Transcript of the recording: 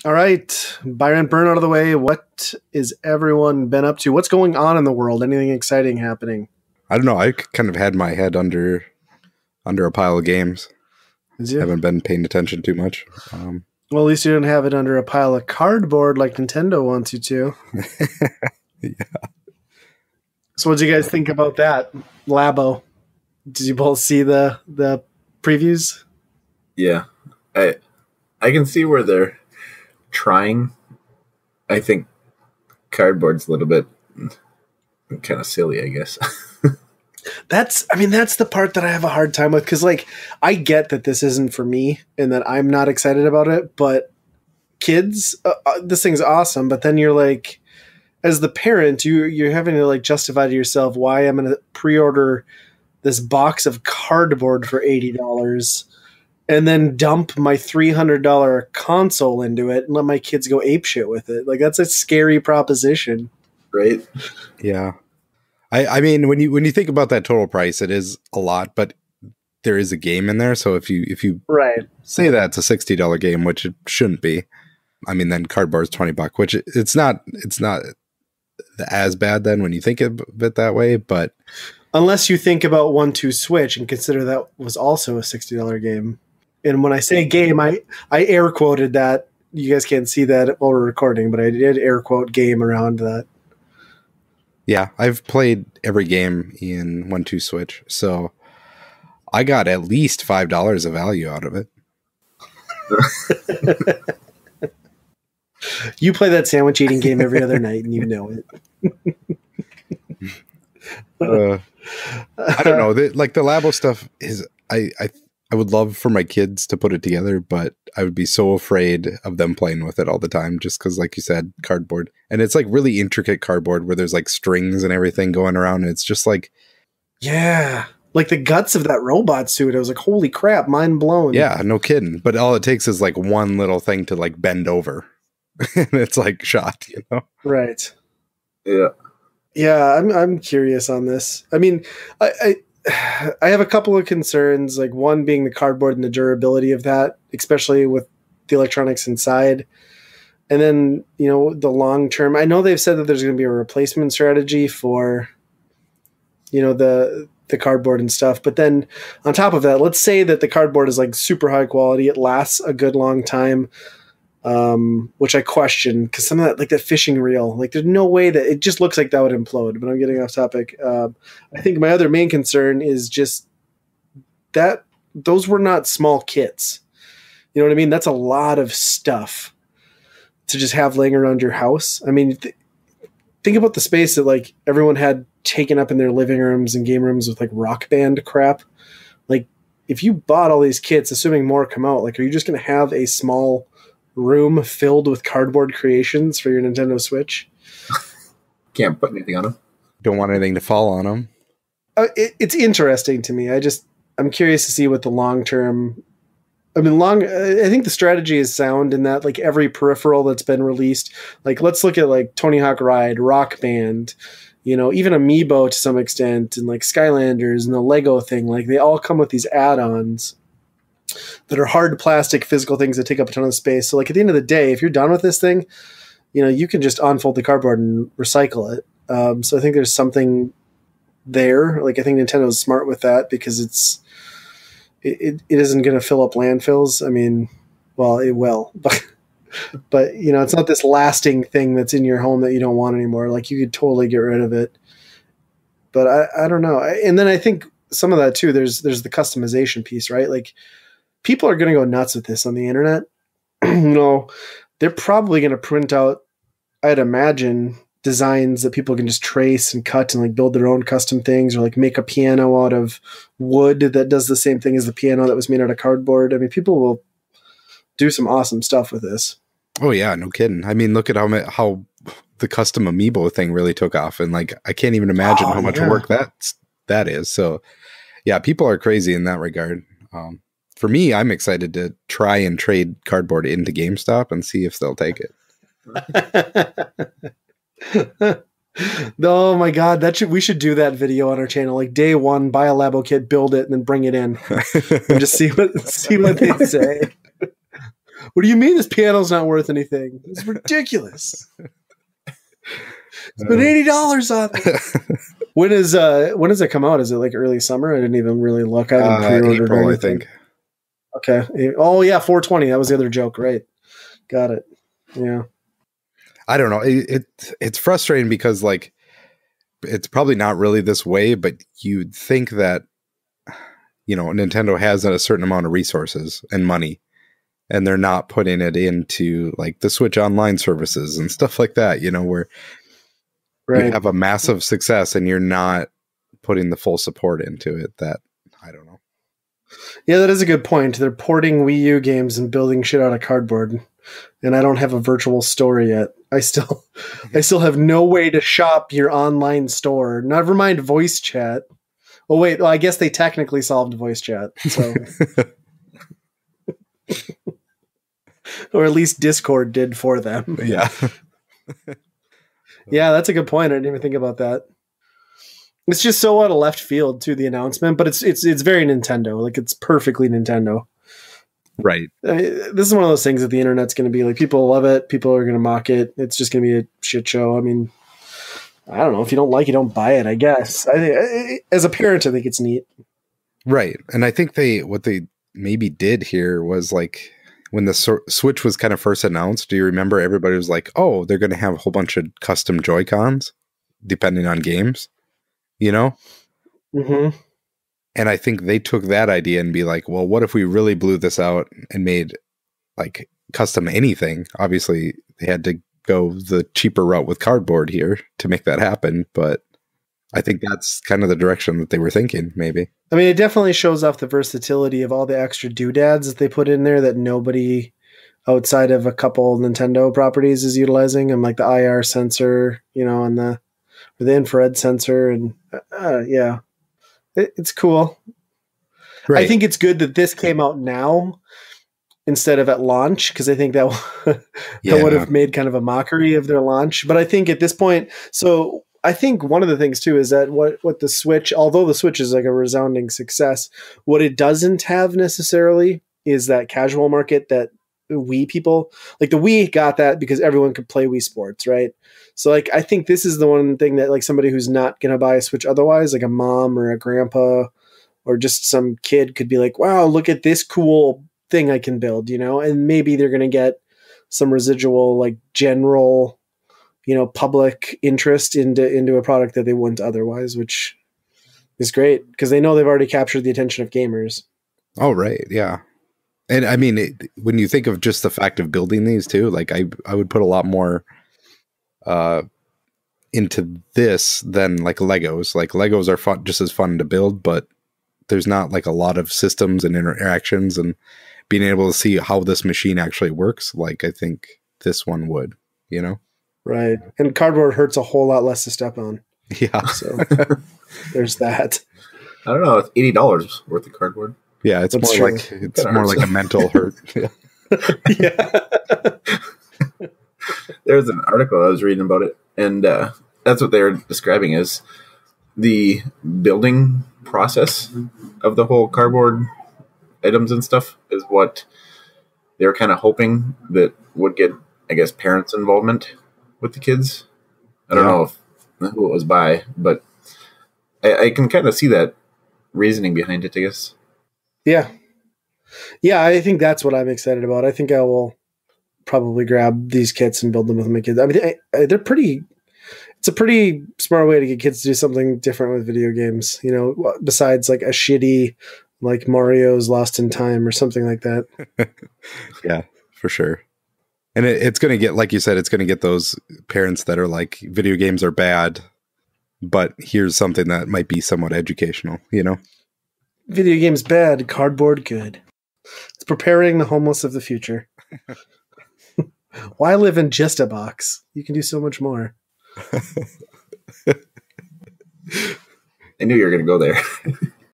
All right, Byron Byrne out of the way. What is everyone been up to? What's going on in the world? Anything exciting happening? I don't know. I kind of had my head under a pile of games. Haven't been paying attention too much. Well, at least you didn't have it under a pile of cardboard like Nintendo wants you to. Yeah. So what did you guys think about that, Labo? Did you both see the previews? Yeah. I can see where they're trying. I think cardboard's a little bit kind of silly, I guess. That's the part that I have a hard time with, because like I get that this isn't for me and that I'm not excited about it, but kids, this thing's awesome. But then you're like, as the parent, you're having to like justify to yourself why I'm going to pre-order this box of cardboard for $80 and then dump my $300 console into it and let my kids go apeshit with it. Like, that's a scary proposition, right? Yeah. I mean, when you think about that total price, it is a lot, but there is a game in there. So if you right, say that it's a $60 game, which it shouldn't be, I mean, then cardboard's $20, which it's not as bad then when you think of it that way. But unless you think about 1-2 Switch and consider that was also a $60 game. And when I say game, I air quoted that. You guys can't see that while we're recording, but I did air quote game around that. Yeah, I've played every game in 1-2 Switch, so I got at least $5 of value out of it. You play that sandwich eating game every other night, and you know it. I don't know. Like the Labo stuff is, I would love for my kids to put it together, but I would be so afraid of them playing with it all the time, just because, like you said, cardboard. And it's like really intricate cardboard where there's like strings and everything going around. And it's just like, yeah, like the guts of that robot suit. I was like, holy crap, mind blown. Yeah, no kidding. But all it takes is like one little thing to like bend over. And it's like shot, you know? Right. Yeah. Yeah, I'm curious on this. I mean, I have a couple of concerns, like one being the cardboard and the durability of that, especially with the electronics inside. And then, you know, the long term, I know they've said that there's going to be a replacement strategy for, you know, the cardboard and stuff. But then on top of that, let's say that the cardboard is like super high quality. It lasts a good long time, which I question, because some of that, like that fishing reel, like there's no way that it just looks like that would implode. But I'm getting off topic. I think my other main concern is just that those were not small kits. You know what I mean? That's a lot of stuff to just have laying around your house. I mean, think about the space that like everyone had taken up in their living rooms and game rooms with like Rock Band crap. Like if you bought all these kits, assuming more come out, like, are you just going to have a small room filled with cardboard creations for your Nintendo Switch? Can't put anything on them. Don't want anything to fall on them. It's interesting to me. I'm curious to see what the long-term, I think the strategy is sound in that like every peripheral that's been released, like let's look at like Tony Hawk Ride, Rock Band, you know, even Amiibo to some extent, and like Skylanders and the Lego thing, like they all come with these add-ons that are hard plastic physical things that take up a ton of space. So like at the end of the day, if you're done with this thing, you know, you can just unfold the cardboard and recycle it. So I think there's something there. Like I think Nintendo's smart with that because it isn't going to fill up landfills. I mean, well, it will, but you know, it's not this lasting thing that's in your home that you don't want anymore. Like you could totally get rid of it, but I don't know. And then I think some of that too, there's the customization piece, right? Like people are going to go nuts with this on the internet. You know, they're probably going to print out, I'd imagine, designs that people can just trace and cut and like build their own custom things, or like make a piano out of wood that does the same thing as the piano that was made out of cardboard. I mean, people will do some awesome stuff with this. Oh yeah, no kidding. I mean, look at how the custom Amiibo thing really took off, and like I can't even imagine how much work that is. So yeah, people are crazy in that regard. For me, I'm excited to try and trade cardboard into GameStop and see if they'll take it. Oh my god, we should do that video on our channel. Like day one, buy a Labo kit, build it, and then bring it in and just see what they say. What do you mean this piano's not worth anything? It's ridiculous. Spent $80 on it. When does it come out? Is it like early summer? I didn't even really look. I haven't pre-ordered April, I think. Okay. Oh yeah, 420. That was the other joke, right? Got it. Yeah. I don't know. It's frustrating because like it's probably not really this way, but you'd think that Nintendo has a certain amount of resources and money, and they're not putting it into like the Switch Online services and stuff like that, where you have a massive success and you're not putting the full support into it. That I don't know. Yeah, that is a good point. They're porting Wii U games and building shit out of cardboard, and I don't have a virtual store yet. I still have no way to shop your online store. Never mind voice chat. Oh wait, I guess they technically solved voice chat. So, or at least Discord did for them. Yeah. Yeah, that's a good point. I didn't even think about that. It's just so out of left field to the announcement, but it's very Nintendo. Like it's perfectly Nintendo. Right. I mean, this is one of those things that the internet's going to be like, people love it. People are going to mock it. It's just going to be a shit show. I mean, I don't know. If you don't like it, don't buy it, I guess. As a parent, I think it's neat. Right. And I think what they maybe did here was like when the Switch was kind of first announced, do you remember everybody was like, oh, they're going to have a whole bunch of custom Joy-Cons depending on games, Mm-hmm. And I think they took that idea and be like, well, what if we really blew this out and made like custom anything? Obviously, they had to go the cheaper route with cardboard here to make that happen. But I think that's kind of the direction that they were thinking, maybe. I mean, it definitely shows off the versatility of all the extra doodads that they put in there that nobody outside of a couple Nintendo properties is utilizing. And like the IR sensor, and the infrared sensor. And yeah. It's cool. Right. I think it's good that this came out now instead of at launch, because I think that would have made kind of a mockery of their launch. But I think at this point, so I think one of the things too is that what the Switch, although the Switch is like a resounding success, what it doesn't have necessarily is that casual market that Wii people, like the Wii got that because everyone could play Wii Sports, right? So like I think this is the one thing that like somebody who's not going to buy a Switch otherwise, like a mom or a grandpa or just some kid could be like, wow, look at this cool thing I can build, and maybe they're going to get some residual like general, public interest into a product that they wouldn't otherwise, which is great because they know they've already captured the attention of gamers. Oh, right. Yeah. And I mean, when you think of just the fact of building these too, like I would put a lot more into this than like Legos. Like Legos are fun, just as fun to build, but there's not like a lot of systems and interactions and being able to see how this machine actually works. Like I think this one would, Right. And cardboard hurts a whole lot less to step on. Yeah. So there's that. I don't know. It's $80 worth of cardboard. Yeah, it's That's more true. more like a mental hurt. Yeah. Yeah. There's an article I was reading about it, and that's what they're describing is the building process of the whole cardboard items and stuff is what they were kind of hoping that would get, I guess, parents' involvement with the kids. I don't know who it was by, but I can kind of see that reasoning behind it, I guess. Yeah. Yeah, I think that's what I'm excited about. I think I will probably grab these kits and build them with my kids. I mean, they're pretty... It's a pretty smart way to get kids to do something different with video games, besides like a shitty, like Mario's Lost in Time or something like that. Yeah, for sure. And it's going to get, like you said, it's going to get those parents that are like, video games are bad, but here's something that might be somewhat educational, Video games bad, cardboard good. It's preparing the homeless of the future. Why live in just a box? You can do so much more. I knew you were going to go there.